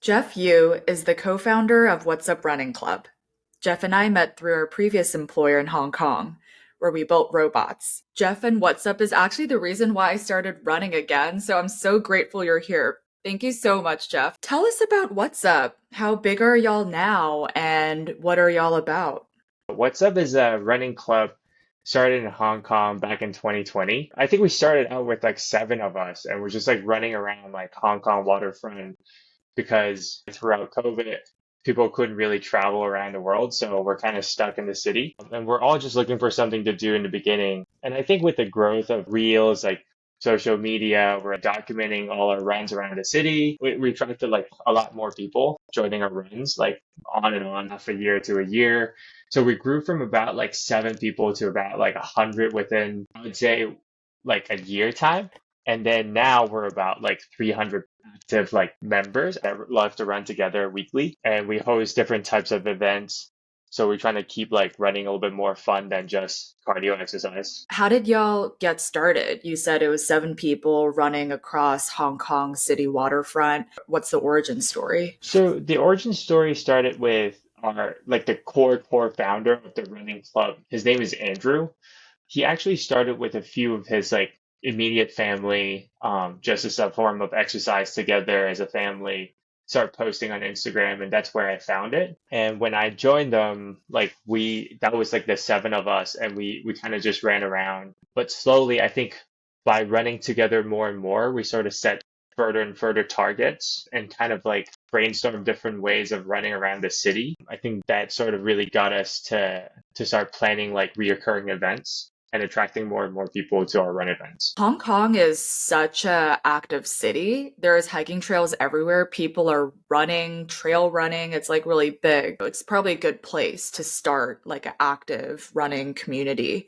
Jeff Yu is the co-founder of Wazup Running Club. Jeff and I met through our previous employer in Hong Kong, where we built robots. Jeff and Wazup is actually the reason why I started running again, so I'm so grateful you're here. Thank you so much, Jeff. Tell us about Wazup. How big are y'all now, and what are y'all about? What's Up is a running club started in Hong Kong back in 2020. I think we started out with like seven of us and we're just like running around like Hong Kong waterfront because throughout COVID, people couldn't really travel around the world. So we're kind of stuck in the city. And we're all just looking for something to do in the beginning. And I think with the growth of Reels, like social media, we're documenting all our runs around the city. We attracted like a lot more people joining our runs, like on and on, half a year to a year. So we grew from about like seven people to about like 100 within, I would say, like a year time. And then now we're about like 300 active like members that love to run together weekly. And we host different types of events. So we're trying to keep like running a little bit more fun than just cardio exercise. How did y'all get started? You said it was seven people running across Hong Kong city waterfront. What's the origin story? So the origin story started with our like the core founder of the running club. His name is Andrew. He actually started with a few of his like immediate family, just as a form of exercise together as a family. Start posting on Instagram, and that's where I found it. And when I joined them, like that was like the seven of us, and we kind of just ran around. But slowly, I think by running together more and more, we sort of set further and further targets and kind of like brainstorm different ways of running around the city. I think that sort of really got us to start planning like reoccurring events and attracting more and more people to our run events. Hong Kong is such a active city. There's hiking trails everywhere. People are running, trail running. It's like really big. It's probably a good place to start like an active running community.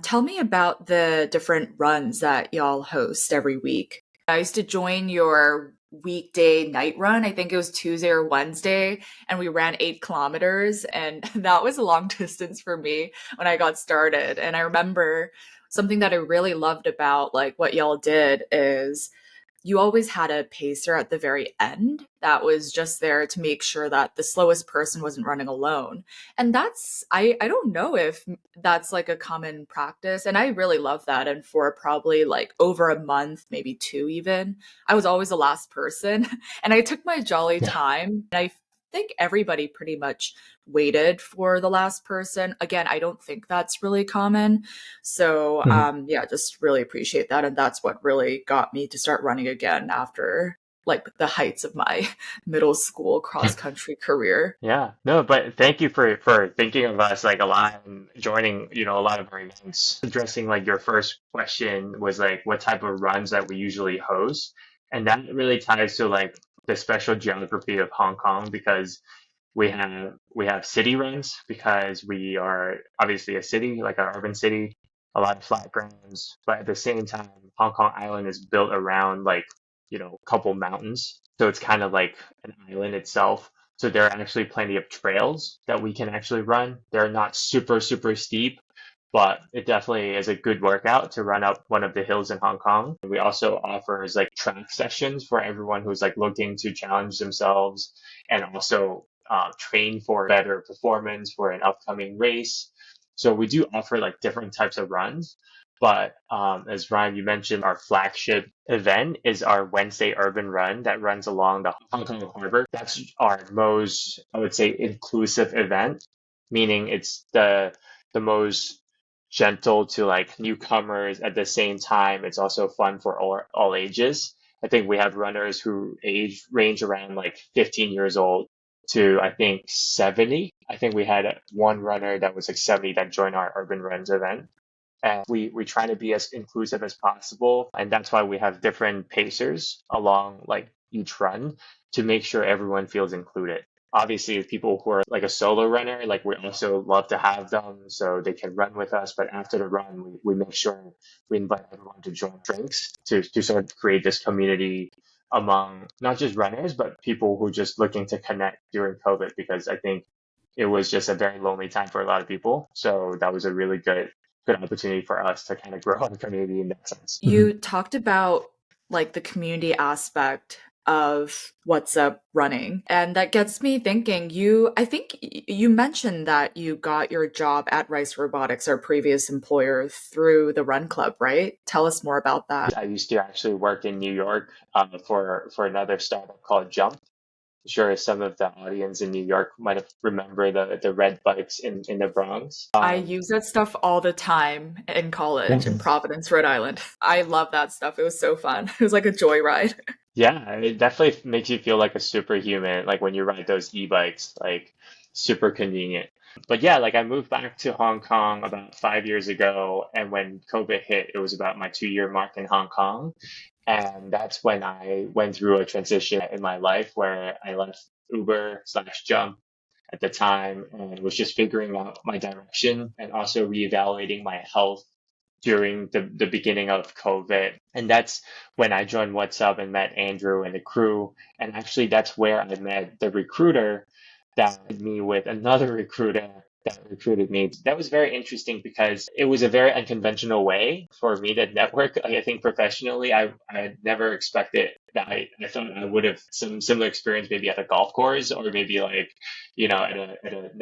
Tell me about the different runs that y'all host every week. I used to join your weekday night run. I think it was Tuesday or Wednesday, and we ran 8 kilometers, and that was a long distance for me when I got started. And I remember something that I really loved about like what y'all did is you always had a pacer at the very end that was just there to make sure that the slowest person wasn't running alone. And I don't know if that's like a common practice. And I really love that. And for probably like over a month, maybe two even, I was always the last person. And I took my jolly time. And I think everybody pretty much waited for the last person. Again, I don't think that's really common. So yeah, just really appreciate that. And that's what really got me to start running again after like the heights of my middle school cross country career. Yeah, no, but thank you for thinking of us like a lot and joining, a lot of our events. Addressing like your first question was like what type of runs that we usually host. And that really ties to like the special geography of Hong Kong because we have city runs because we are obviously a city, like an urban city, a lot of flat grounds, but at the same time, Hong Kong Island is built around like, a couple mountains. So it's kind of like an island itself. So there are actually plenty of trails that we can actually run. They're not super, super steep, but it definitely is a good workout to run up one of the hills in Hong Kong. We also offers like track sessions for everyone who's like looking to challenge themselves and also train for better performance for an upcoming race. So we do offer like different types of runs. But as Ryan, you mentioned, our flagship event is our Wednesday Urban Run that runs along the Hong Kong Harbor. That's our most, I would say, inclusive event, meaning it's the most gentle to like newcomers at the same time. It's also fun for all ages. I think we have runners who age range around like 15 years old to I think 70. I think we had one runner that was like 70 that joined our Urban Runs event. And we try to be as inclusive as possible. And that's why we have different pacers along like each run to make sure everyone feels included. Obviously, people who are like a solo runner, like we also love to have them so they can run with us. But after the run, we make sure we invite everyone to join drinks to sort of create this community among not just runners, but people who are just looking to connect during COVID, because I think it was just a very lonely time for a lot of people. So that was a really good opportunity for us to kind of grow our community in that sense. You talked about like the community aspect of What's Up Running. And that gets me thinking, I think you mentioned that you got your job at Rice Robotics, our previous employer, through the Run Club, right? Tell us more about that. I used to actually work in New York for another startup called Jump. I'm sure some of the audience in New York might have remember the red bikes in the Bronx. I use that stuff all the time in college in Providence, Rhode Island. I love that stuff. It was so fun. It was like a joyride. Yeah, it definitely makes you feel like a superhuman, like when you ride those e-bikes, like super convenient. But yeah, like I moved back to Hong Kong about 5 years ago, and when COVID hit, it was about my 2 year mark in Hong Kong. And that's when I went through a transition in my life where I left Uber slash Jump at the time and was just figuring out my direction and also reevaluating my health during the beginning of COVID. And that's when I joined What's Up and met Andrew and the crew. And actually, that's where I met the recruiter that had me with another recruiter that recruited me. That was very interesting because it was a very unconventional way for me to network. Like, I think professionally, I had never expected that. I thought I would have some similar experience maybe at a golf course or maybe like, at a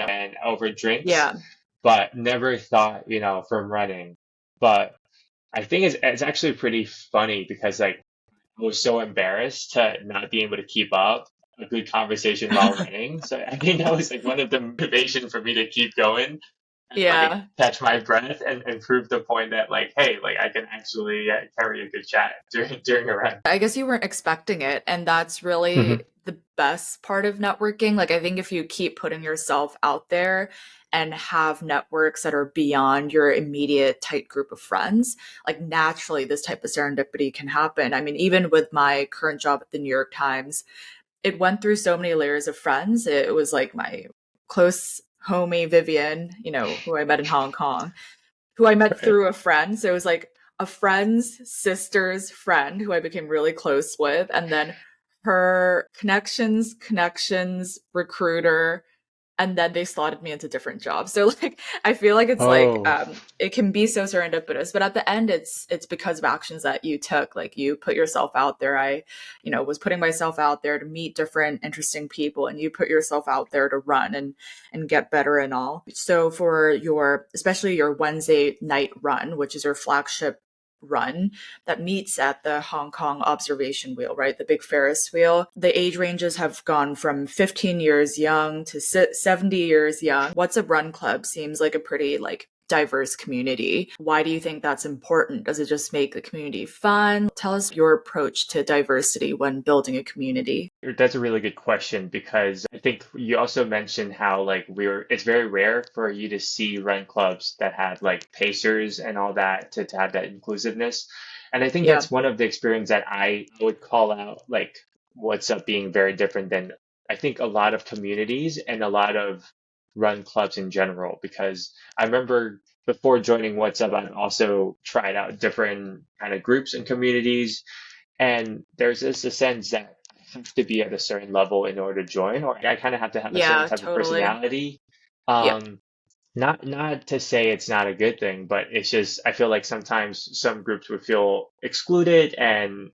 and over drinks, Yeah. but never thought, from running. But I think it's actually pretty funny because like I was so embarrassed to not be able to keep up a good conversation while running. So I think that was like one of the motivation for me to keep going and like Yeah. catch my breath and prove the point that like, hey, like I can actually carry a good chat during a run. I guess you weren't expecting it, and that's Hmm. really the best part of networking. Like, I think if you keep putting yourself out there and have networks that are beyond your immediate tight group of friends, like naturally this type of serendipity can happen. I mean, even with my current job at the New York Times, it went through so many layers of friends. It was like my close homie Vivian, who I met in Hong Kong, who I met Right. through a friend. So it was like a friend's sister's friend who I became really close with. And then her connections, recruiter, and then they slotted me into different jobs. So like I feel like it's like Oh. it can be so serendipitous, but at the end it's because of actions that you took. Like you put yourself out there. I, was putting myself out there to meet different interesting people, and you put yourself out there to run and get better and all. So for your especially your Wednesday night run, which is your flagship run that meets at the Hong Kong observation wheel, right? The big Ferris wheel. The age ranges have gone from 15 years young to 70 years young. What's a Run Club seems like a pretty like diverse community. Why do you think that's important? Does it just make the community fun? Tell us your approach to diversity when building a community. That's a really good question because I think you also mentioned how like it's very rare for you to see run clubs that had like pacers and all that to have that inclusiveness. And I think Yeah. that's one of the experience that I would call out like what's up being very different than I think a lot of communities and a lot of run clubs in general because I remember before joining What's Up, I've also tried out different kind of groups and communities and there's this a sense that I have to be at a certain level in order to join, or I kind of have to have a certain Yeah, type of totally. personality. Yeah. Um, not to say it's not a good thing, but it's just I feel like sometimes some groups would feel excluded and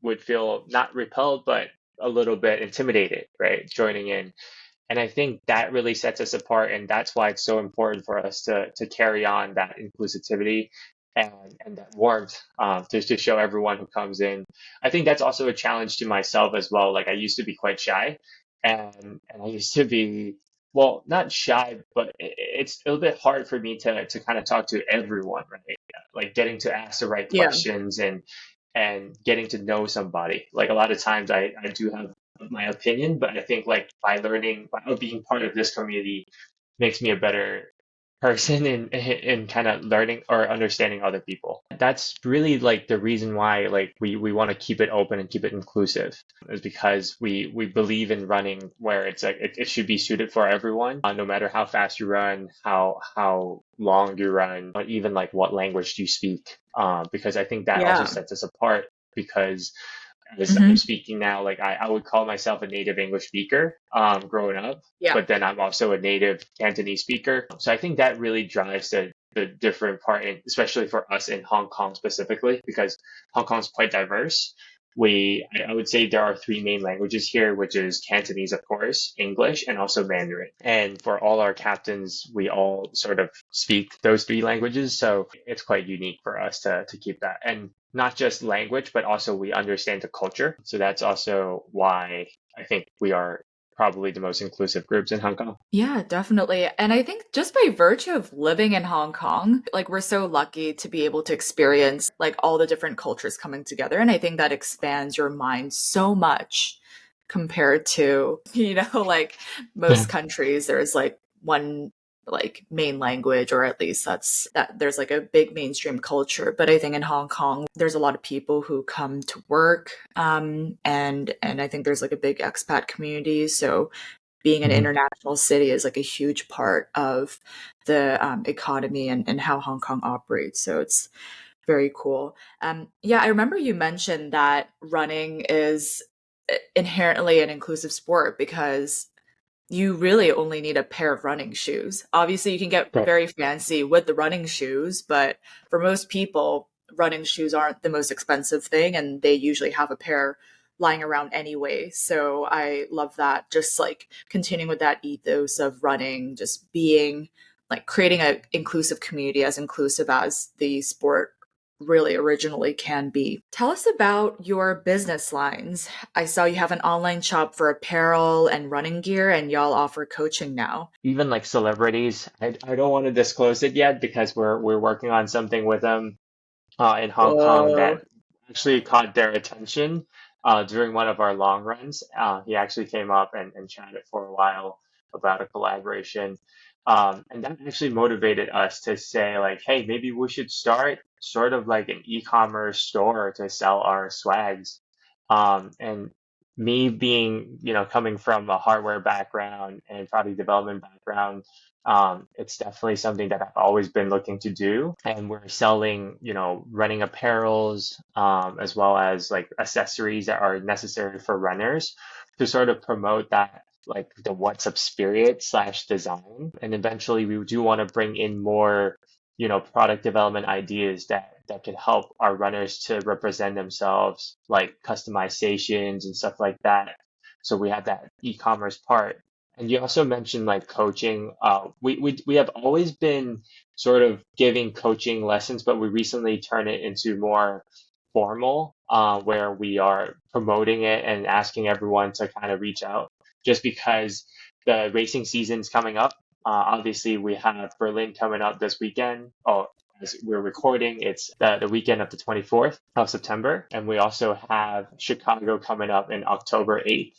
would feel not repelled, but a little bit intimidated, right? Joining in. And I think that really sets us apart, and that's why it's so important for us to carry on that inclusivity and that warmth to show everyone who comes in. I think that's also a challenge to myself as well. Like I used to be quite shy, and I used to be well, not shy, but it's a little bit hard for me to kind of talk to everyone, right? Like getting to ask the right Yeah. questions and getting to know somebody. Like a lot of times I do have my opinion, but I think like by learning by being part of this community makes me a better person in kind of learning or understanding other people. That's really like the reason why like we want to keep it open and keep it inclusive is because we believe in running where it's like it should be suited for everyone, no matter how fast you run, how long you run, or even like what language do you speak. Because I think that also Yeah. sets us apart because as I'm Hmm. speaking now, like I would call myself a native English speaker growing up, Yeah. but then I'm also a native Cantonese speaker. So I think that really drives the different part, especially for us in Hong Kong specifically, because Hong Kong is quite diverse. I would say there are three main languages here, which is Cantonese, of course, English, and also Mandarin. And for all our captains, we all sort of speak those three languages. So it's quite unique for us to keep that. And not just language, but also we understand the culture. So that's also why I think we are probably the most inclusive groups in Hong Kong. Yeah, definitely. And I think just by virtue of living in Hong Kong, like we're so lucky to be able to experience like all the different cultures coming together. And I think that expands your mind so much compared to, like most Yeah. countries, there's like one like main language, or at least that there's like a big mainstream culture. But I think in Hong Kong, there's a lot of people who come to work, and I think there's like a big expat community. So being an Mhm. international city is like a huge part of the economy and how Hong Kong operates. So it's very cool. Yeah, I remember you mentioned that running is inherently an inclusive sport because you really only need a pair of running shoes. Obviously, you can get Right. very fancy with the running shoes, but for most people, running shoes aren't the most expensive thing, and they usually have a pair lying around anyway. So I love that. Just like continuing with that ethos of running, just being like creating an inclusive community, as inclusive as the sport really originally can be. Tell us about your business lines. I saw you have an online shop for apparel and running gear, and y'all offer coaching now. Even like celebrities, I don't want to disclose it yet because we're working on something with them in Hong Kong Whoa. that actually caught their attention during one of our long runs. He actually came up and chatted for a while about a collaboration. And that actually motivated us to say, like, hey, maybe we should start sort of like an e-commerce store to sell our swags. And me being, coming from a hardware background and product development background, it's definitely something that I've always been looking to do. And we're selling, running apparels, as well as like accessories that are necessary for runners to sort of promote that, like the what's up spirit slash design. And eventually we do want to bring in more, product development ideas that can help our runners to represent themselves, like customizations and stuff like that. So we have that e-commerce part. And you also mentioned like coaching. We have always been sort of giving coaching lessons, but we recently turned it into more formal, where we are promoting it and asking everyone to kind of reach out, just because the racing season's coming up. Obviously, we have Berlin coming up this weekend. Oh, as we're recording, it's the weekend of the 24th of September. And we also have Chicago coming up in October 8th,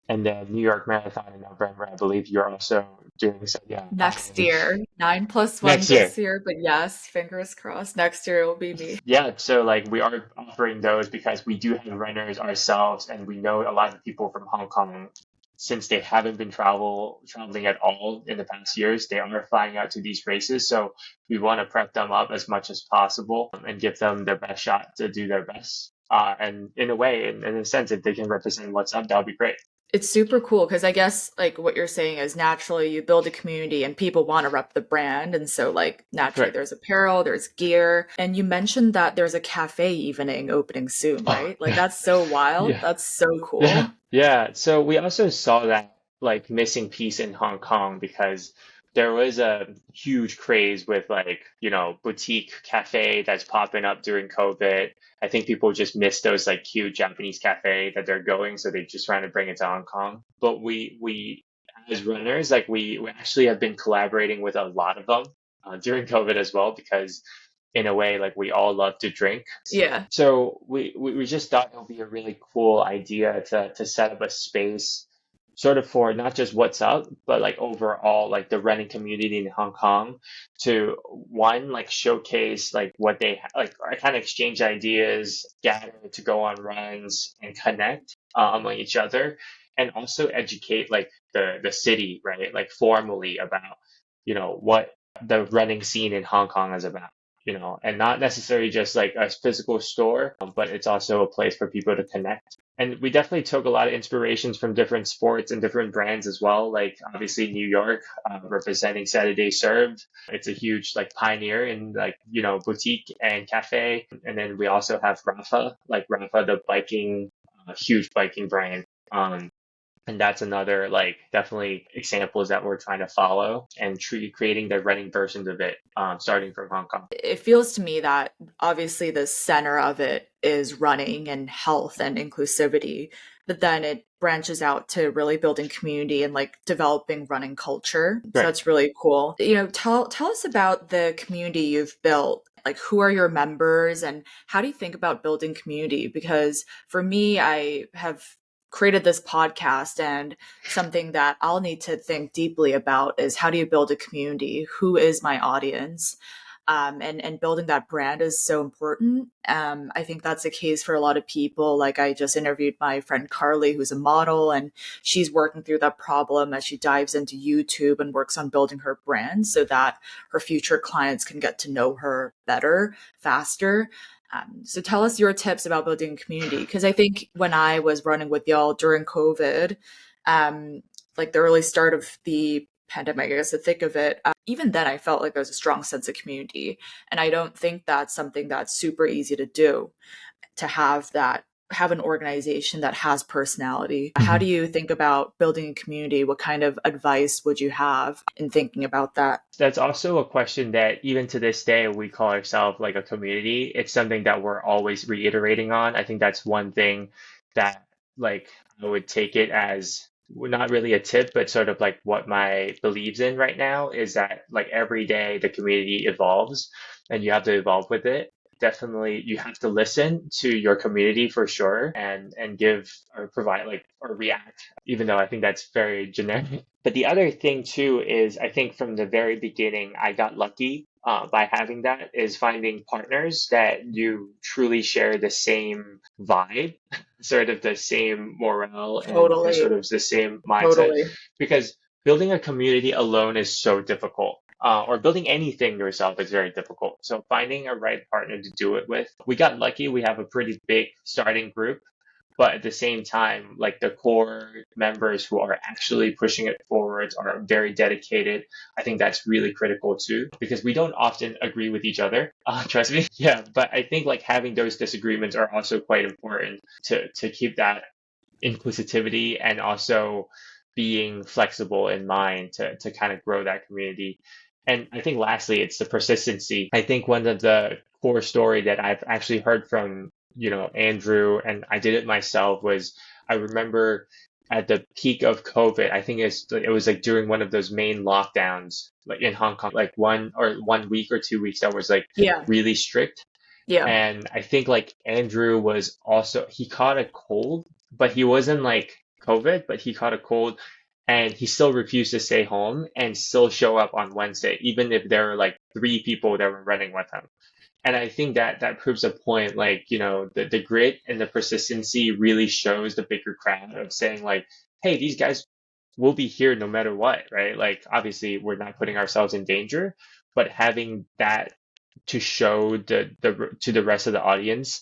and then New York Marathon in November. I believe you're also doing so. Yeah. Next year, 9+1 Next year. this year, but yes, fingers crossed, next year it will be me. Yeah, so like we are offering those because we do have runners ourselves, and we know a lot of people from Hong Kong, since they haven't been traveling at all in the past years, they are flying out to these races. So we want to prep them up as much as possible and give them their best shot to do their best. And in a way, in a sense, if they can represent what's up, that would be great. It's super cool because I guess like what you're saying is naturally you build a community and people want to rep the brand. And so like naturally Right. there's apparel, there's gear. And you mentioned that there's a cafe evening opening soon, Oh, right? Like that's so wild. yeah. That's so Yeah, cool. yeah. So we also saw that like missing piece in Hong Kong because there was a huge craze with like, boutique cafe that's popping up during COVID. I think people just miss those like cute Japanese cafe that they're going, so they just trying to bring it to Hong Kong. But we as runners, like we actually have been collaborating with a lot of them during COVID as well, because in a way, like we all love to drink. Yeah. So we just thought it would be a really cool idea to set up a space sort of for not just what's up, but like overall like the running community in Hong Kong, to one, like showcase like what they like, I kind of exchange ideas, gather to go on runs and connect among each other, and also educate like the city, right? Like formally about, what the running scene in Hong Kong is about. and not necessarily just like a physical store, but it's also a place for people to connect. And we definitely took a lot of inspirations from different sports and different brands as well. Like obviously New York, representing Saturday Served. It's a huge like pioneer in like, boutique and cafe. And then we also have Rafa, like Rafa, the biking, huge biking brand. And that's another like definitely examples that we're trying to follow and creating the running versions of it, starting from Hong Kong. It feels to me that obviously the center of it is running and health and inclusivity, but then it branches out to really building community and like developing running culture. So Right. that's really cool. Tell us about the community you've built. Like, who are your members and how do you think about building community? Because for me, I have created this podcast, and something that I'll need to think deeply about is how do you build a community? Who is my audience? And building that brand is so important. I think that's the case for a lot of people. Like, I just interviewed my friend Carly, who's a model, and she's working through that problem as she dives into YouTube and works on building her brand so that her future clients can get to know her better, faster. So tell us your tips about building a community, because I think when I was running with y'all during COVID, um, like the early start of the pandemic, I guess the thick of it, even then I felt like there was a strong sense of community. And I don't think that's something that's super easy to do, to have an organization that has personality. How do Mhm. you think about building a community? What kind of advice would you have in thinking about that? That's also a question that even to this day we call ourselves like a community. It's something that we're always reiterating on. I think that's one thing that like I would take it as not really a tip, but sort of like what my believes in right now is that like every day the community evolves and you have to evolve with it. Definitely you have to listen to your community for sure and give or provide like or react, even though I think that's very generic. But the other thing too is I think from the very beginning, I got lucky by having that is finding partners that you truly share the same vibe, sort of the same morale and sort Totally, of the same mindset. totally. Because building a community alone is so difficult. Or building anything yourself is very difficult. So finding a right partner to do it with, we got lucky. We have a pretty big starting group, but at the same time, like the core members who are actually pushing it forward are very dedicated. I think that's really critical too, because we don't often agree with each other. Trust me. Yeah, but I think like having those disagreements are also quite important to keep that inclusivity and also being flexible in mind to kind of grow that community. And I think lastly, it's the persistency. I think one of the core story that I've actually heard from, Andrew, and I did it myself, was I remember at the peak of COVID, I think it was like during one of those main lockdowns, like in Hong Kong, like 1 week or 2 weeks that was like Yeah, really strict. yeah. And I think like Andrew was also, he caught a cold, but he wasn't like COVID, but he caught a cold and he still refused to stay home and still show up on Wednesday, even if there were like three people that were running with him. And I think that that proves a point, like, the grit and the persistency really shows the bigger crowd of saying like, hey, these guys will be here no matter what, right? Like, obviously we're not putting ourselves in danger, but having that to show the to the rest of the audience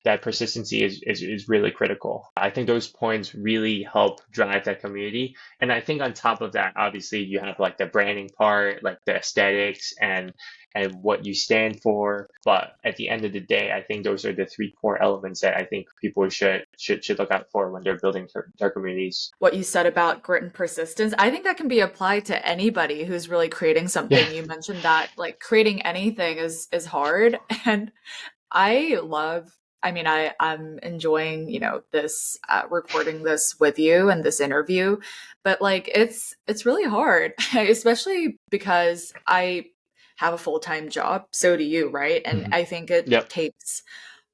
that persistency is really critical. I think those points really help drive that community. And I think on top of that, obviously you have like the branding part, like the aesthetics and what you stand for. But at the end of the day, I think those are the three core elements that I think people should look out for when they're building their communities. What you said about grit and persistence, I think that can be applied to anybody who's really creating Yeah. something. You mentioned that like creating anything is hard. And I love, I mean, I'm enjoying, this recording this with you and this interview, but like it's really hard, especially because I have a full-time job. So do you, right? And Mhm. I think it Yep. takes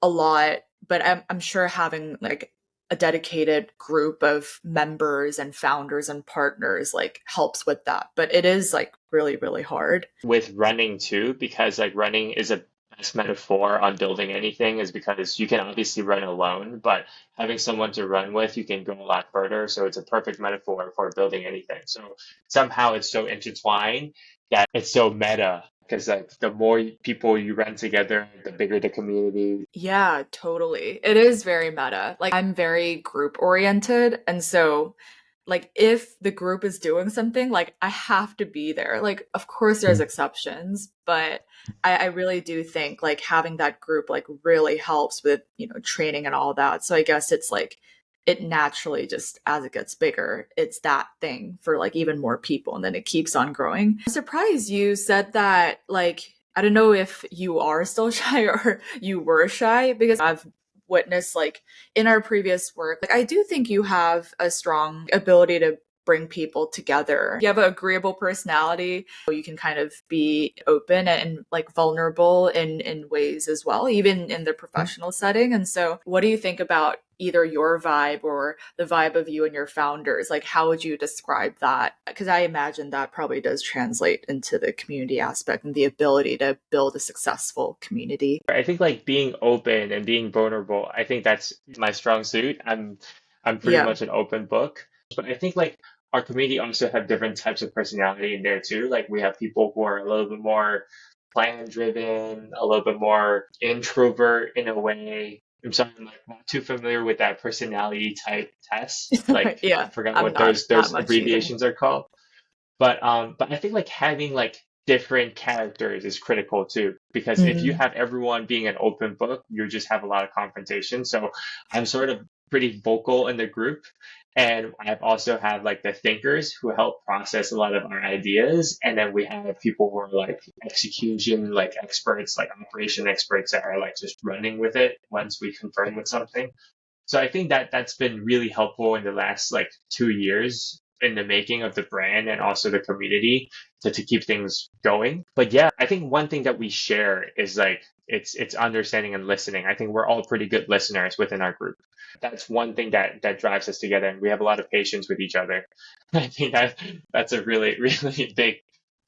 a lot, but I'm sure having like a dedicated group of members and founders and partners like helps with that. But it is like really, really hard. With running too, because like running is a best metaphor on building anything, is because you can obviously run alone, but having someone to run with, you can go a lot further. So it's a perfect metaphor for building anything. So somehow it's so intertwined that it's so meta. because like the more people you run together, the bigger the community. Yeah, totally. It is very meta. Like I'm very group oriented, and so like if the group is doing something, like I have to be there. Like of course there's Mm. exceptions, but I really do think like having that group like really helps with, training and all that. So I guess it's like it naturally just as it gets bigger, it's that thing for like even more people and then it keeps on growing. I'm surprised you said that like I don't know if you are still shy or you were shy because I've witnessed like in our previous work, like I do think you have a strong ability to bring people together. You have an agreeable personality. You can kind of be open and like vulnerable in ways as well, even in the professional setting. And so what do you think about either your vibe or the vibe of you and your founders? Like how would you describe that? Because I imagine that probably does translate into the community aspect and the ability to build a successful community. I think like being open and being vulnerable, I think that's my strong suit. I'm pretty Yeah. much an open book. But I think like our community also have different types of personality in there too. Like we have people who are a little bit more plan driven, a little bit more introvert in a way. I'm sorry, I'm like not too familiar with that personality type test. Like I Yeah, forgot I'm what not that those much either. abbreviations are called. But I think like having like different characters is critical too, because if you Mm. have everyone being an open book, you just have a lot of confrontation. So I'm sort of pretty vocal in the group. And I've also have like the thinkers who help process a lot of our ideas. And then we have people who are like execution, like experts, like operation experts that are like just running with it once we confirm with something. So I think that that's been really helpful in the last like 2 years in the making of the brand and also the community to keep things going. But yeah, I think one thing that we share is like it's understanding and listening. I think we're all pretty good listeners within our group. That's one thing that drives us together, and we have a lot of patience with each other. I think that's a really really big,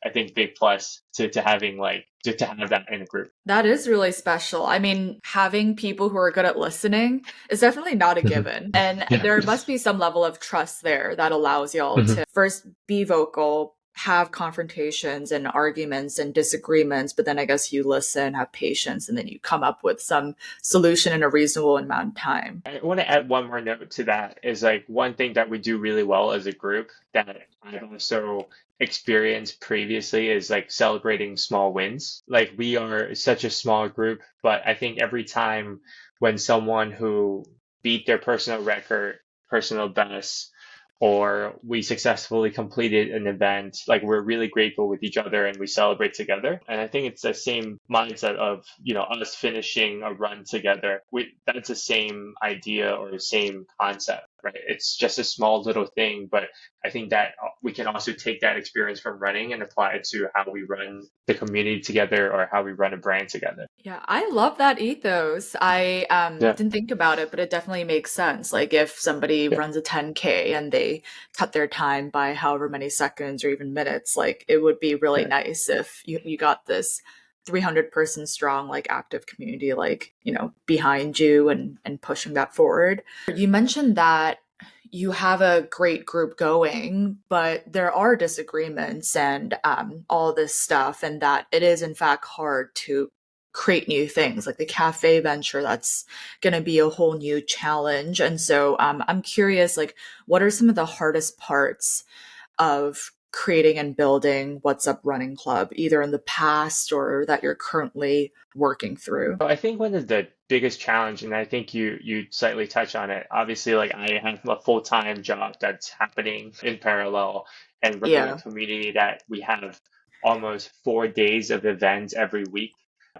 I think, big plus to having like to have that in a group. That is really special. I mean, having people who are good at listening is definitely not a Mhm. given. And Yeah. there must be some level of trust there that allows y'all Mhm. to first be vocal, have confrontations and arguments and disagreements, but then I guess you listen, have patience, and then you come up with some solution in a reasonable amount of time. I want to add one more note to that is like one thing that we do really well as a group that I've also experienced previously is like celebrating small wins. Like we are such a small group, but I think every time when someone who beat their personal record, personal best, or we successfully completed an event, like we're really grateful with each other and we celebrate together. And I think it's the same mindset of, us finishing a run together. That's the same idea or the same concept, right? It's just a small little thing, but I think that we can also take that experience from running and apply it to how we run the community together or how we run a brand together. Yeah, I love that ethos. I Yeah, didn't think about it, but it definitely makes sense. Like if somebody yeah, runs a 10K and they cut their time by however many seconds or even minutes, like it would be really yeah. nice if you got this 300 person strong like active community like, behind you and pushing that forward. You mentioned that you have a great group going, but there are disagreements and all this stuff, and that it is in fact hard to create new things like the cafe venture. That's going to be a whole new challenge. And so I'm curious, like, what are some of the hardest parts of creating and building What's Up Running Club, either in the past or that you're currently working through? So I think one of the biggest challenge, and I think you slightly touch on it. Obviously, like I have a full-time job that's happening in parallel and running a Yeah. community that we have almost 4 days of events every week.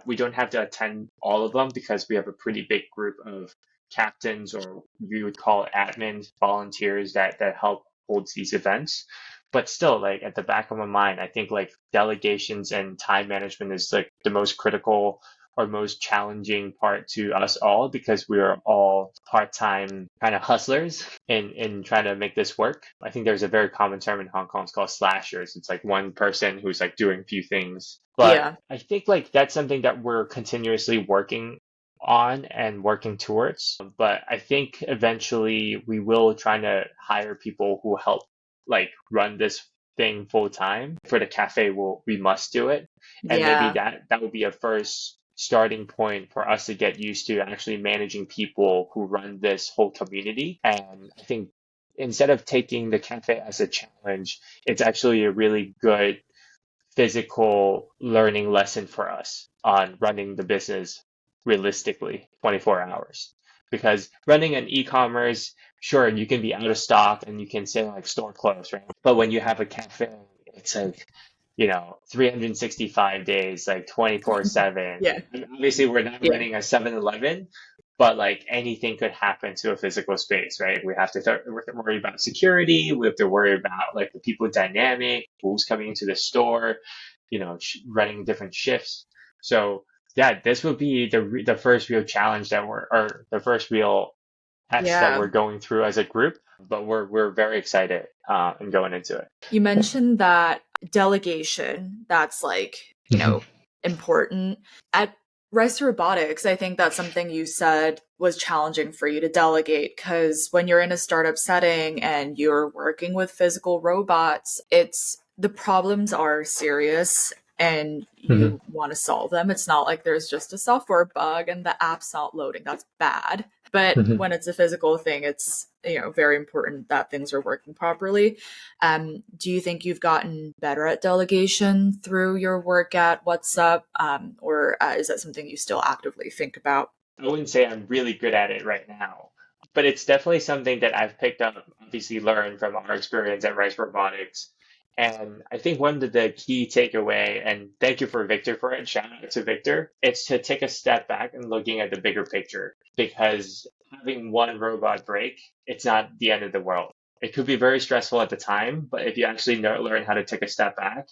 We don't have to attend all of them because we have a pretty big group of captains, or you would call admins, volunteers that help hold these events. But still, like at the back of my mind, I think like delegations and time management is like the most critical or most challenging part to us all because we are all part-time kind of hustlers in trying to make this work. I think there's a very common term in Hong Kong. It's called slashers. It's like one person who's like doing a few things. But Yeah. I think like that's something that we're continuously working on and working towards. But I think eventually we will try to hire people who help like run this thing full time. For the cafe, we must do it, and maybe Yeah. that would be a first starting point for us to get used to actually managing people who run this whole community. And I think instead of taking the cafe as a challenge, it's actually a really good physical learning lesson for us on running the business realistically 24 hours. Because running an e-commerce, sure, you can be out of stock and you can say like store closed, right? But when you have a cafe, it's like, 365 days, like 24/7. Yeah. Obviously, we're not Yeah. running a 7-Eleven, but like anything could happen to a physical space, right? We have to worry about security. We have to worry about like the people dynamic, who's coming into the store, running different shifts. So yeah, this would be the first real challenge or the first real test that Yeah. we're going through as a group. But we're very excited and going into it. You mentioned that delegation, that's like, Mhm. important. At Rice Robotics, I think that's something you said was challenging for you to delegate because when you're in a startup setting and you're working with physical robots, it's the problems are serious and Mhm. you want to solve them. It's not like there's just a software bug and the app's not loading. That's bad. But Mhm. when it's a physical thing, it's, very important that things are working properly. Do you think you've gotten better at delegation through your work at What's Up, or is that something you still actively think about? I wouldn't say I'm really good at it right now, but it's definitely something that I've picked up, obviously learned from our experience at Rice Robotics. And I think one of the key takeaway, and thank you for Victor for it, shout out to Victor, it's to take a step back and looking at the bigger picture because having one robot break, it's not the end of the world. It could be very stressful at the time, but if you actually learn how to take a step back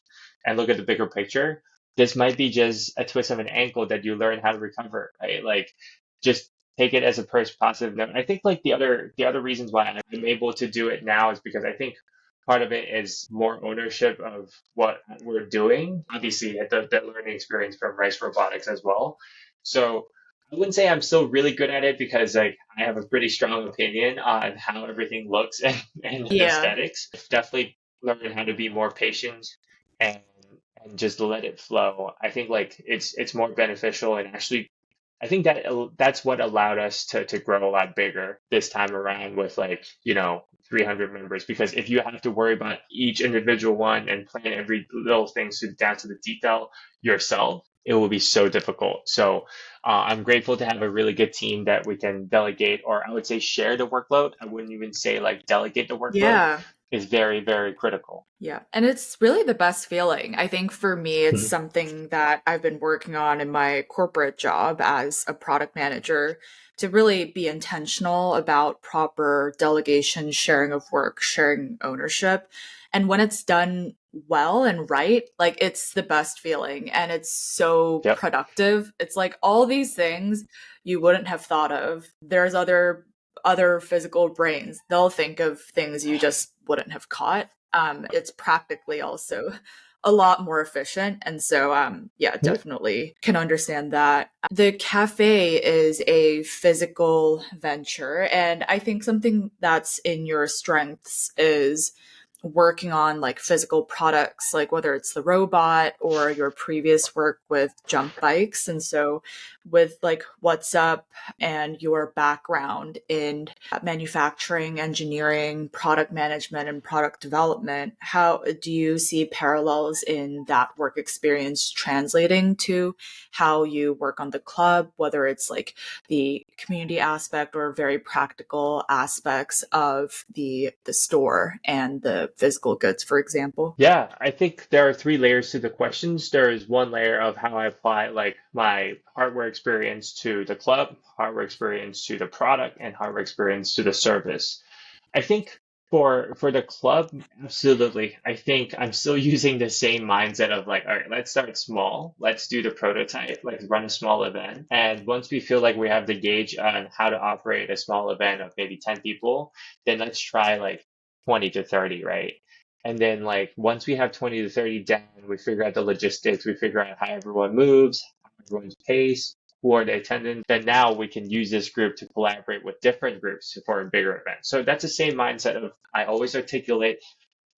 and look at the bigger picture, this might be just a twist of an ankle that you learn how to recover, right? Like just take it as a positive note. I think like the other reasons why I'm able to do it now is because I think part of it is more ownership of what we're doing. Obviously, the learning experience from Rice Robotics as well. So I wouldn't say I'm still really good at it because like I have a pretty strong opinion on how everything looks and the Yeah. aesthetics. Definitely learn how to be more patient and and just let it flow. I think like it's more beneficial and actually I think that's what allowed us to grow a lot bigger this time around with like, 300 members. Because if you have to worry about each individual one and plan every little thing down to the detail yourself, it will be so difficult. So I'm grateful to have a really good team that we can delegate, or I would say share the workload. I wouldn't even say like delegate the workload Yeah. is very, very critical. Yeah. And it's really the best feeling. I think for me, it's Mhm. something that I've been working on in my corporate job as a product manager to really be intentional about proper delegation, sharing of work, sharing ownership. And when it's done well and right, like it's the best feeling and it's so Yep. productive. It's like all these things you wouldn't have thought of. There's other physical brains. They'll think of things you just wouldn't have caught. It's practically also a lot more efficient. And so, yeah, Yep. definitely can understand that. The cafe is a physical venture. And I think something that's in your strengths is working on like physical products, like whether it's the robot or your previous work with jump bikes. And so, with like What's Up and your background in manufacturing, engineering, product management, and product development, how do you see parallels in that work experience translating to how you work on the club, whether it's like the community aspect or very practical aspects of the store and the physical goods, for example? Yeah, I think there are three layers to the questions. There is one layer of how I apply like my hardware experience to the club, hardware experience to the product, and hardware experience to the service. I think for the club, absolutely. I think I'm still using the same mindset of like, all right, let's start small. Let's do the prototype, like run a small event. And once we feel like we have the gauge on how to operate a small event of maybe 10 people, then let's try like 20 to 30, right? And then like once we have 20 to 30 down, we figure out the logistics, we figure out how everyone moves, how everyone's pace, who are the attendants, then now we can use this group to collaborate with different groups for a bigger event. So that's the same mindset of I always articulate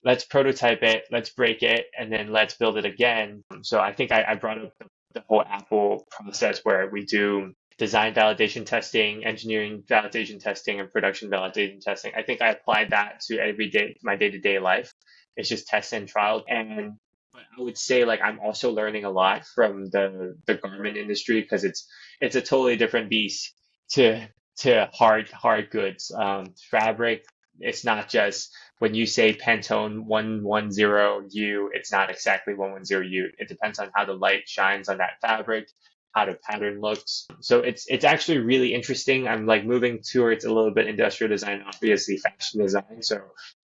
let's prototype it, let's break it, and then let's build it again. So I think I brought up the whole Apple process where we do design validation testing, engineering validation testing, and production validation testing. I think I applied that to every day, my day-to-day life. It's just test and trial. And but I would say like I'm also learning a lot from the garment industry because it's a totally different beast to hard goods. Fabric, it's not just when you say Pantone 110U, it's not exactly 110U. It depends on how the light shines on that fabric, how the pattern looks. So it's actually really interesting. I'm like moving towards a little bit industrial design, obviously fashion design. So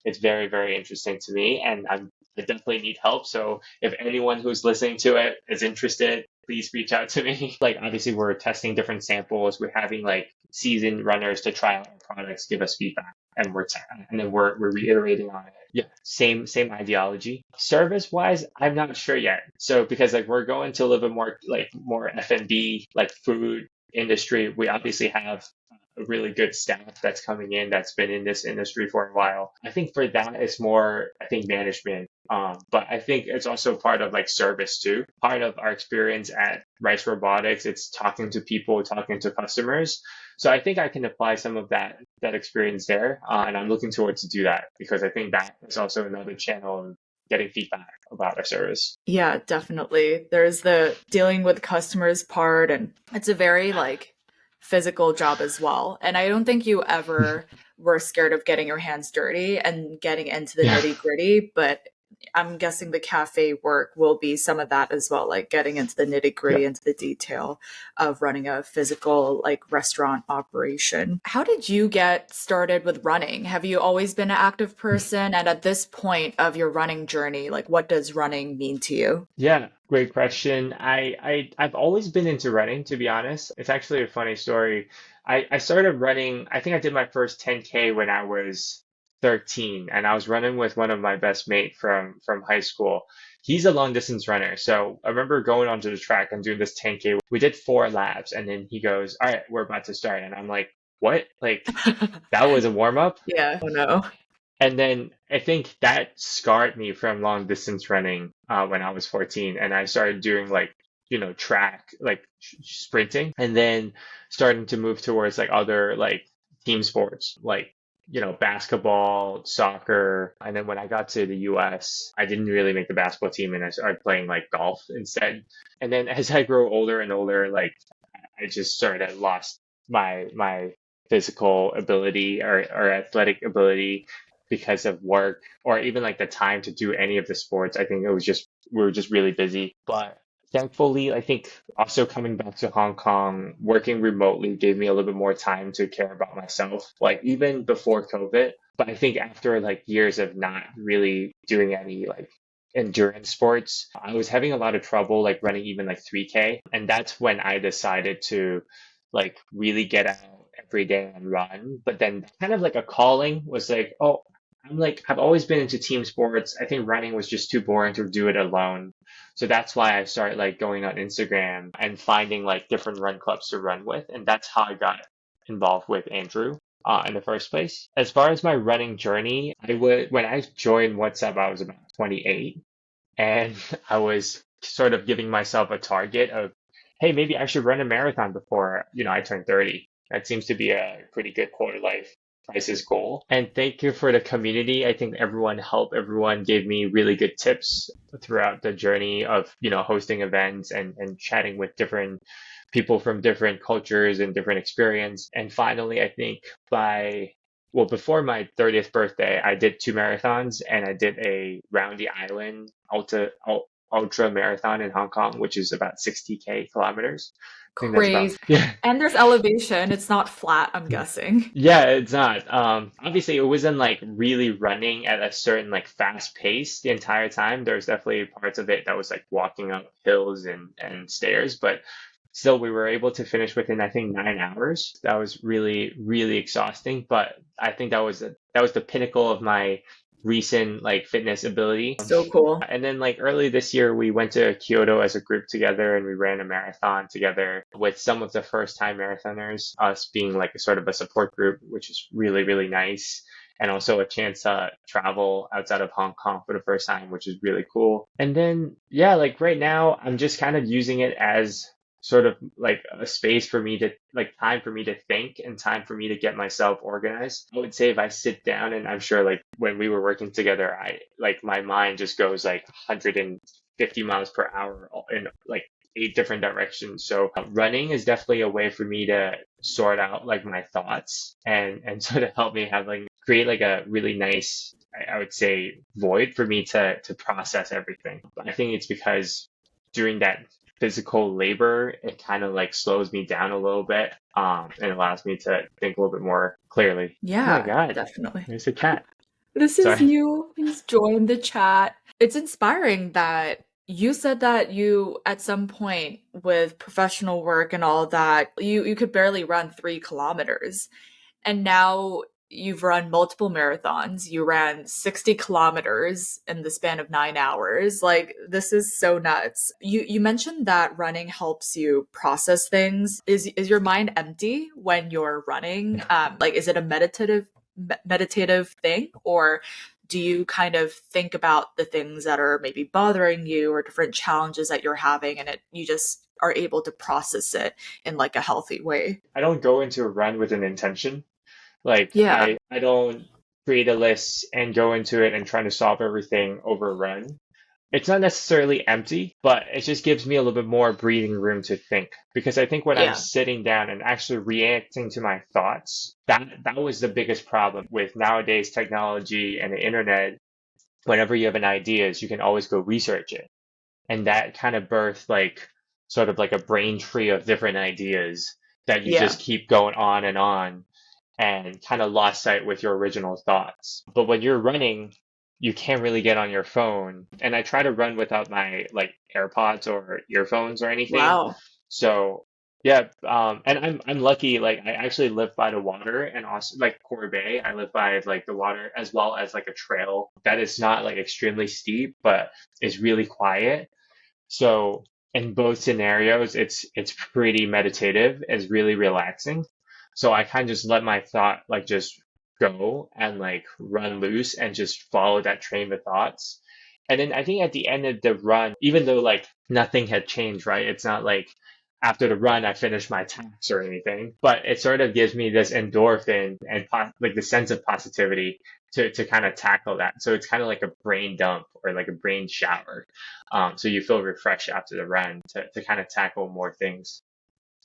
it's very interesting to me, and I definitely need help. So if anyone who's listening to it is interested, please reach out to me. Like obviously we're testing different samples. We're having like seasoned runners to try out our products, give us feedback, and and then we're reiterating on it. Yeah, same ideology. Service wise, I'm not sure yet. So because like we're going to a little bit more like more F&B, like food industry, we obviously have a really good staff that's coming in that's been in this industry for a while. I think for that it's more I think management. But I think it's also part of like service too. Part of our experience at Rice Robotics, it's talking to people, talking to customers. So I think I can apply some of that experience there, and I'm looking forward to do that because I think that is also another channel of getting feedback about our service. Yeah, definitely. There's the dealing with customers part, and it's a very like physical job as well. And I don't think you ever were scared of getting your hands dirty and getting into the Yeah. nitty-gritty, but I'm guessing the cafe work will be some of that as well, like getting into the Yeah. nitty-gritty, into the detail of running a physical like restaurant operation. How did you get started with running? Have you always been an active person? And at this point of your running journey, like what does running mean to you? Yeah, great question. I've always been into running, to be honest. It's actually a funny story. I started running, I think I did my first 10K when I was 13, and I was running with one of my best mate from high school. He's a long distance runner. So I remember going onto the track and doing this 10K. We did 4 laps, and then he goes, "All right, we're about to start." And I'm like, "What? Like that was a warm up?" Yeah. Oh no. And then I think that scarred me from long distance running when I was 14. And I started doing like, track, like sprinting, and then starting to move towards like other like team sports, like, basketball, soccer. And then when I got to the US, I didn't really make the basketball team and I started playing like golf instead. And then as I grow older and older, like I just sort of lost my physical ability or athletic ability because of work or even like the time to do any of the sports. I think it was just we were just really busy. But thankfully, I think also coming back to Hong Kong, working remotely gave me a little bit more time to care about myself, like even before COVID. But I think after like years of not really doing any like endurance sports, I was having a lot of trouble like running even like 3K. And that's when I decided to like really get out every day and run. But then kind of like a calling was like, oh, I've always been into team sports. I think running was just too boring to do it alone. So that's why I started like going on Instagram and finding like different run clubs to run with. And that's how I got involved with Andrew. In the first place. As far as my running journey, when I joined WhatsApp, I was about 28, and I was sort of giving myself a target of, hey, maybe I should run a marathon before, I turn 30. That seems to be a pretty good quarter life crisis goal. And thank you for the community. I think everyone helped. Everyone gave me really good tips throughout the journey of, hosting events and chatting with different people from different cultures and different experience. And finally, I think before my 30th birthday, I did 2 marathons and I did a round the island ultra marathon in Hong Kong, which is about 60K kilometers. I think that's about, Crazy. yeah. And there's elevation. It's not flat, I'm guessing. Yeah, it's not. Obviously, it wasn't like really running at a certain like fast pace the entire time. There's definitely parts of it that was like walking up hills and stairs, but still, we were able to finish within I think 9 hours. That was really exhausting, but I think that was the pinnacle of my recent like fitness ability. So cool. And then like early this year, we went to Kyoto as a group together and we ran a marathon together with some of the first time marathoners, us being like a sort of a support group, which is really nice. and also a chance to travel outside of Hong Kong for the first time, which is really cool. And then, yeah, like right now, I'm just kind of using it as sort of like a space for me to like time for me to think and time for me to get myself organized. I would say if I sit down, and I'm sure like when we were working together, I like my mind just goes like 150 miles per hour in like 8 different directions. So running is definitely a way for me to sort out like my thoughts and sort of help me have like create like a really nice I would say void for me to process everything. But I think it's because during that physical labor, it kind of like slows me down a little bit, and allows me to think a little bit more clearly. Oh my Yeah, God, definitely. there's a cat. This is Sorry. you. He's joined the chat. It's inspiring that you said that you, at some point with professional work and all that, you could barely run 3 kilometers. And now you've run multiple marathons. You ran 60 kilometers in the span of 9 hours. Like, this is so nuts. You mentioned that running helps you process things. Is your mind empty when you're running? Like, is it a meditative thing, or do you kind of think about the things that are maybe bothering you or different challenges that you're having, and it you just are able to process it in like a healthy way? I don't go into a run with an intention. Like Yeah. I don't create a list and go into it and trying to solve everything over a run. It's not necessarily empty, but it just gives me a little bit more breathing room to think. Because I think when I'm Yeah. sitting down and actually reacting to my thoughts, that was the biggest problem with nowadays technology and the internet. Whenever you have an idea, is you can always go research it. And that kind of birthed like sort of like a brain tree of different ideas that you Yeah. just keep going on and kind of lost sight with your original thoughts. But when you're running, you can't really get on your phone. And I try to run without my like AirPods or earphones or anything. Wow. So yeah, and I'm lucky. Like I actually live by the water, and also like Core Bay, I live by like the water as well as like a trail that is not like extremely steep, but is really quiet. So in both scenarios, it's pretty meditative. It's really relaxing. So I kind of just let my thought like just go and like run loose and just follow that train of thoughts. And then I think at the end of the run, even though like nothing had changed, right? It's not like after the run I finished my tasks or anything, but it sort of gives me this endorphin and like the sense of positivity to kind of tackle that. So it's kind of like a brain dump or like a brain shower, so you feel refreshed after the run to kind of tackle more things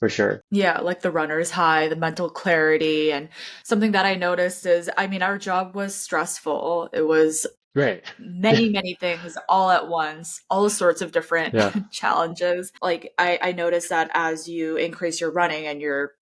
for sure. Yeah, like the runner's high, the mental clarity. And something that I noticed is, I mean, our job was stressful. It was Right. many things all at once, all sorts of different Yeah. challenges. Like, I noticed that as you increase your running and you're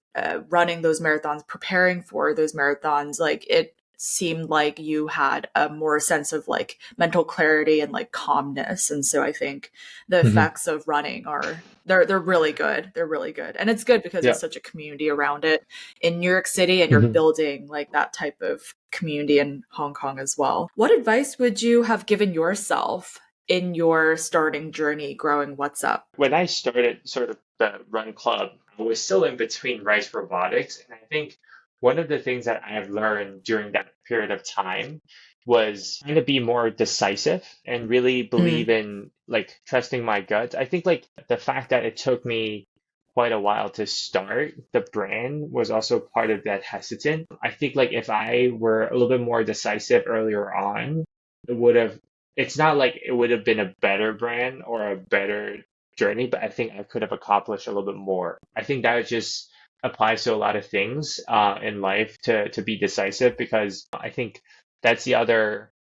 running those marathons, preparing for those marathons, like it seemed like you had a more sense of like mental clarity and like calmness. And so I think the Hmm. effects of running are they're really good. They're really good. And it's good because Yeah. there's such a community around it in New York City, and you're Hmm. building like that type of community in Hong Kong as well. What advice would you have given yourself in your starting journey growing What's Up? When I started sort of the run club, I was still in between Rice Robotics. And I think one of the things that I have learned during that period of time was trying to be more decisive and really believe Mm, in like trusting my gut. I think like the fact that it took me quite a while to start the brand was also part of that hesitant. I think like if I were a little bit more decisive earlier on, it would have it's not like it would have been a better brand or a better journey, but I think I could have accomplished a little bit more. I think that just applies to a lot of things in life to be decisive, because I think that's the other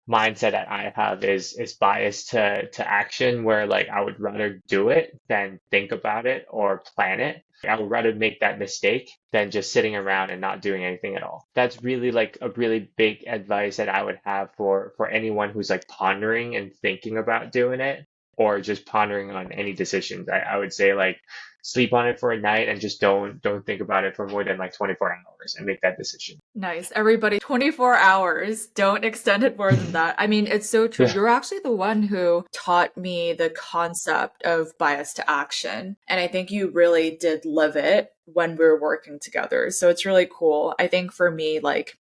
mindset that I have is biased to action, where like I would rather do it than think about it or plan it. I would rather make that mistake than just sitting around and not doing anything at all. That's really like a really big advice that I would have for anyone who's like pondering and thinking about doing it, or just pondering on any decisions. I would say like sleep on it for a night and just don't think about it for more than like 24 hours and make that decision. nice. Everybody, 24 hours. Don't extend it more than that. I mean, it's so true. Yeah. You're actually the one who taught me the concept of bias to action. And I think you really did live it when we were working together. So it's really cool. I think for me, like,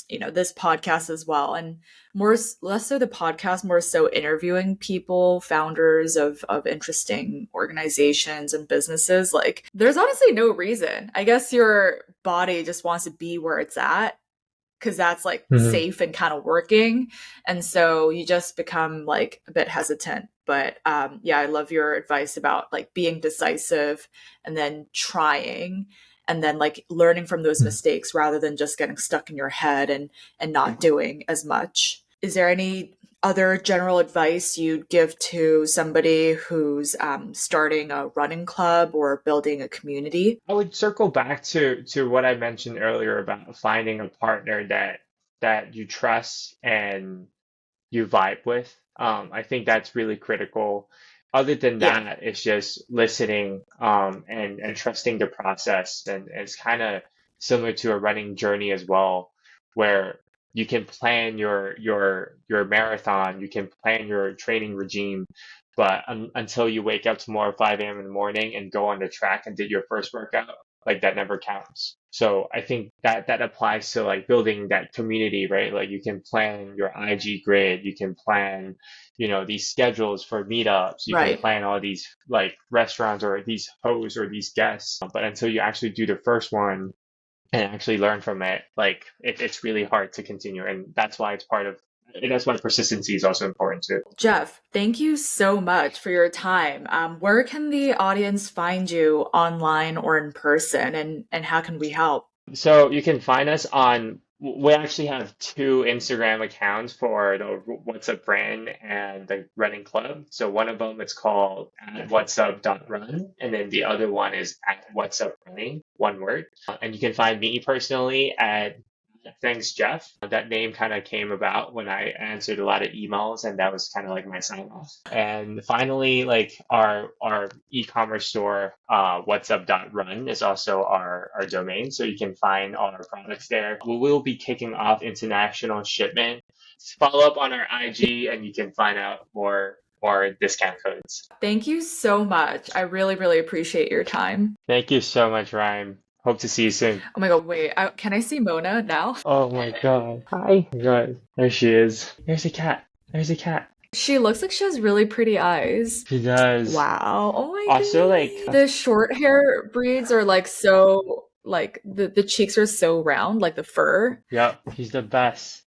this podcast as well. And less so the podcast, more so interviewing people, founders of interesting organizations and businesses. Like, there's honestly no reason. I guess your body just wants to be where it's at because that's like Hmm. safe and kind of working. And so you just become like a bit hesitant. But yeah, I love your advice about like being decisive and then trying and then like learning from those mistakes rather than just getting stuck in your head and not doing as much. Is there any other general advice you'd give to somebody who's starting a running club or building a community? I would circle back to what I mentioned earlier about finding a partner that you trust and you vibe with. I think that's really critical. Other than Yeah, that, it's just listening and trusting the process. And it's kind of similar to a running journey as well, where you can plan your marathon, you can plan your training regime, but until you wake up tomorrow at 5 a.m. in the morning and go on the track and did your first workout, like that never counts. So I think that applies to like building that community, right? Like you can plan your IG grid, you can plan, these schedules for meetups, you can right. plan all these like restaurants or these hosts or these guests. But until you actually do the first one and actually learn from it, like it's really hard to continue. And that's why persistency is also important too. Jeff, thank you so much for your time. Where can the audience find you online or in person, and how can we help? So you can find us we actually have two Instagram accounts for the What's Up brand and the running club. So one of them it's called at whatsup.run, and then the other one is at What's Up Running, one word. And you can find me personally at Thanks Jeff. That name kind of came about when I answered a lot of emails, and that was kind of like my sign off. And finally, like our e-commerce store, whatsup.run is also our domain, so you can find all our products there. We will be kicking off international shipment. Follow up on our IG, and you can find out more discount codes. Thank you so much. I really, really appreciate your time. Thank you so much, Ryan. Hope to see you soon. Oh my God, wait, can I see Mona now? Oh my God. Hi. Oh my God. There she is. There's a cat. There's a cat. She looks like she has really pretty eyes. She does. Wow. Oh my Also, like, goodness. The short hair breeds are like so, like the cheeks are so round, like the fur. yep, she's the best.